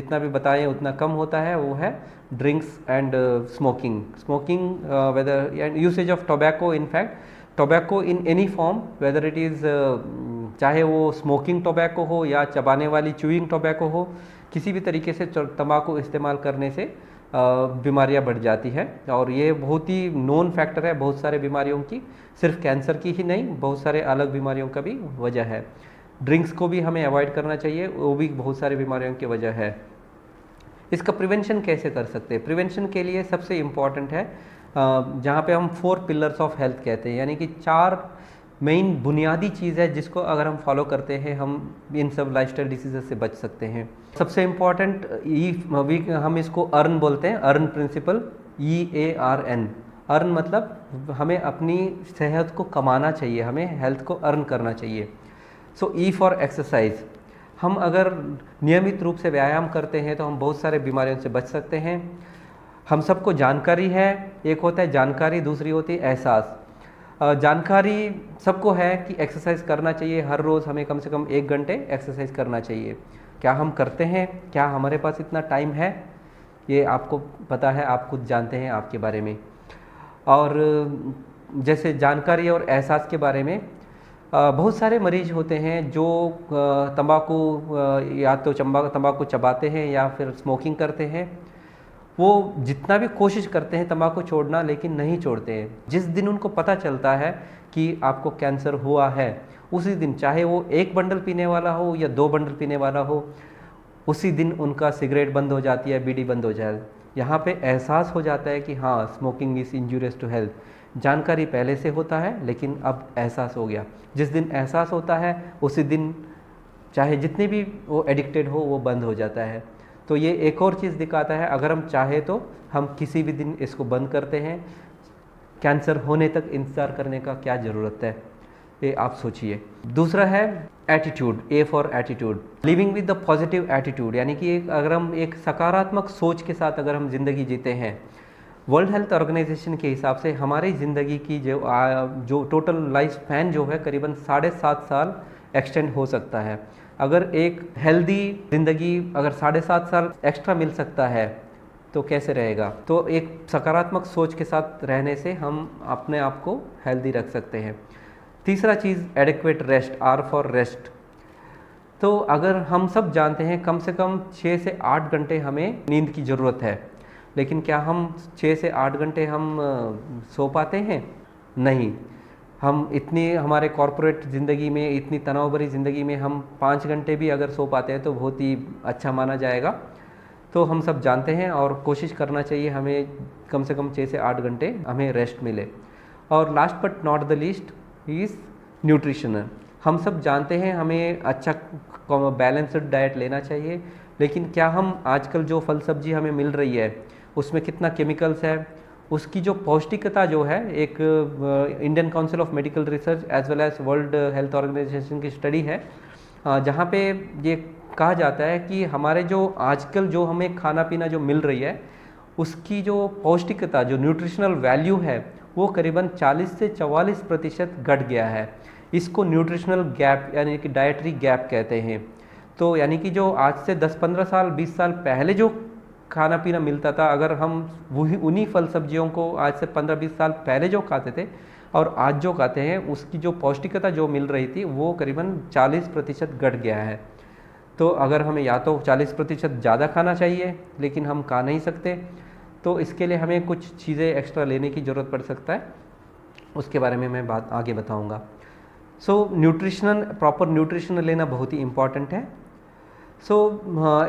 जितना भी बताएं उतना कम होता है, वो है drinks and smoking whether and usage of tobacco. In fact tobacco in any form, whether it is चाहे वो स्मोकिंग टोबैको हो या चबाने वाली च्यूइंग टोबैको हो, किसी भी तरीके से तंबाकू इस्तेमाल करने से बीमारियां बढ़ जाती है। और ये बहुत ही नोन फैक्टर है बहुत सारे बीमारियों की, सिर्फ कैंसर की ही नहीं, बहुत सारे अलग बीमारियों का भी वजह है। ड्रिंक्स को भी हमें अवॉइड करना चाहिए, वो भी बहुत सारी बीमारियों की वजह है। इसका प्रिवेंशन कैसे कर सकते हैं? प्रिवेंशन के लिए सबसे इम्पॉर्टेंट है जहाँ पे हम 4 पिलर्स ऑफ हेल्थ कहते हैं, यानी कि 4 मेन बुनियादी चीज़ है जिसको अगर हम फॉलो करते हैं हम इन सब लाइफस्टाइल डिसीज़ से बच सकते हैं। सबसे इम्पॉर्टेंट हम इसको अर्न बोलते हैं, अर्न प्रिंसिपल, EARN। अर्न मतलब हमें अपनी सेहत को कमाना चाहिए, हमें हेल्थ को अर्न करना चाहिए। सो E फॉर एक्सरसाइज। हम अगर नियमित रूप से व्यायाम करते हैं तो हम बहुत सारे बीमारियों से बच सकते हैं। हम सबको जानकारी है, एक होता है जानकारी, दूसरी होती है एहसास। जानकारी सबको है कि एक्सरसाइज करना चाहिए, हर रोज़ हमें कम से कम 1 घंटे एक्सरसाइज करना चाहिए। क्या हम करते हैं? क्या हमारे पास इतना टाइम है? ये आपको पता है, आप खुद जानते हैं आपके बारे में। और जैसे जानकारी और एहसास के बारे में, बहुत सारे मरीज होते हैं जो तंबाकू या तो तंबाकू चबाते हैं या फिर स्मोकिंग करते हैं। वो जितना भी कोशिश करते हैं तंबाकू छोड़ना, लेकिन नहीं छोड़ते हैं। जिस दिन उनको पता चलता है कि आपको कैंसर हुआ है, उसी दिन, चाहे वो 1 बंडल पीने वाला हो या 2 बंडल पीने वाला हो, उसी दिन उनका सिगरेट बंद हो जाती है, बीड़ी बंद हो जाए। यहाँ पे एहसास हो जाता है कि हाँ, smoking is injurious to health. जानकारी पहले से होता है लेकिन अब एहसास हो गया। जिस दिन एहसास होता है उसी दिन चाहे जितने भी वो एडिक्टेड हो वो बंद हो जाता है। तो ये एक और चीज़ दिखाता है, अगर हम चाहे तो हम किसी भी दिन इसको बंद करते हैं। कैंसर होने तक इंतज़ार करने का क्या ज़रूरत है, ये आप सोचिए। दूसरा है attitude, A for attitude, living with the positive attitude, यानी कि अगर हम एक सकारात्मक सोच के साथ अगर हम ज़िंदगी जीते हैं। वर्ल्ड हेल्थ ऑर्गेनाइजेशन के हिसाब से हमारी ज़िंदगी की जो टोटल लाइफ स्पैन जो है करीबन 7.5 साल एक्सटेंड हो सकता है। अगर एक हेल्दी ज़िंदगी अगर 7.5 साल एक्स्ट्रा मिल सकता है तो कैसे रहेगा? तो एक सकारात्मक सोच के साथ रहने से हम अपने आप को हेल्दी रख सकते हैं। तीसरा चीज़ adequate rest, R for rest. तो अगर हम सब जानते हैं कम से कम 6 से 8 घंटे हमें नींद की ज़रूरत है, लेकिन क्या हम 6 से 8 घंटे हम सो पाते हैं? नहीं। हम इतनी हमारे कॉरपोरेट ज़िंदगी में, इतनी तनाव भरी ज़िंदगी में हम 5 घंटे भी अगर सो पाते हैं तो बहुत ही अच्छा माना जाएगा। तो हम सब जानते हैं और कोशिश करना चाहिए हमें कम से कम 6 से 8 घंटे हमें रेस्ट मिले। और last but not the least is nutrition. हम सब जानते हैं हमें अच्छा बैलेंस्ड डाइट लेना चाहिए, लेकिन क्या हम आजकल जो फल सब्जी हमें मिल रही है उसमें कितना केमिकल्स है, उसकी जो पौष्टिकता जो है, एक Indian Council of Medical Research as well as World Health Organization की स्टडी है जहाँ पे ये कहा जाता है कि हमारे जो आजकल जो हमें खाना पीना जो मिल रही है उसकी जो पौष्टिकता, जो न्यूट्रिशनल वैल्यू है, वो करीबन 40 से 44% घट गया है। इसको न्यूट्रिशनल गैप यानी कि डाइटरी गैप कहते हैं। तो यानी कि जो आज से 10-15 साल 20 साल पहले जो खाना पीना मिलता था, अगर हम वही उन्हीं फल सब्जियों को आज से 15-20 साल पहले जो खाते थे और आज जो खाते हैं, उसकी जो पौष्टिकता जो मिल रही थी वो करीबन 40% घट गया है। तो अगर हमें या तो 40% ज़्यादा खाना चाहिए लेकिन हम खा नहीं सकते, तो इसके लिए हमें कुछ चीज़ें एक्स्ट्रा लेने की ज़रूरत पड़ सकता है, उसके बारे में मैं बात आगे बताऊँगा। सो प्रॉपर न्यूट्रिशन लेना बहुत ही इम्पॉर्टेंट है।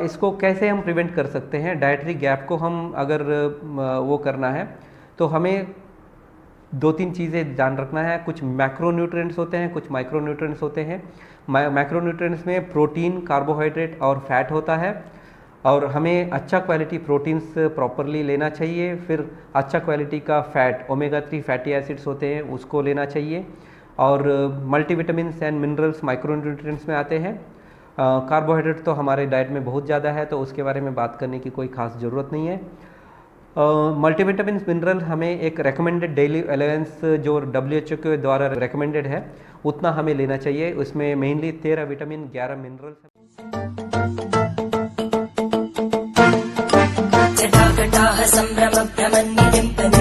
इसको कैसे हम प्रिवेंट कर सकते हैं? डाइटरी गैप को हम अगर वो करना है तो हमें 2-3 चीज़ें ध्यान रखना है। कुछ मैक्रोन्यूट्रिएंट्स होते हैं, कुछ माइक्रोन्यूट्रिएंट्स होते हैं। मैक्रोन्यूट्रिएंट्स में प्रोटीन, कार्बोहाइड्रेट और फैट होता है, और हमें अच्छा क्वालिटी प्रोटीन्स प्रॉपरली लेना चाहिए। फिर अच्छा क्वालिटी का फैट, ओमेगा 3 फैटी एसिड्स होते हैं, उसको लेना चाहिए। और मल्टीविटामिन्स एंड मिनरल्स माइक्रोन्यूट्रिएंट्स में आते हैं। कार्बोहाइड्रेट तो हमारे डाइट में बहुत ज़्यादा है, तो उसके बारे में बात करने की कोई खास ज़रूरत नहीं है। मल्टीविटामिन मिनरल हमें एक रेकमेंडेड डेली अलाउंस जो WHO के द्वारा रेकमेंडेड है उतना हमें लेना चाहिए। उसमें मेनली 13 विटामिन 11 मिनरल्स। उत्साह सम्भ्रम भ्रमन्निलिम्प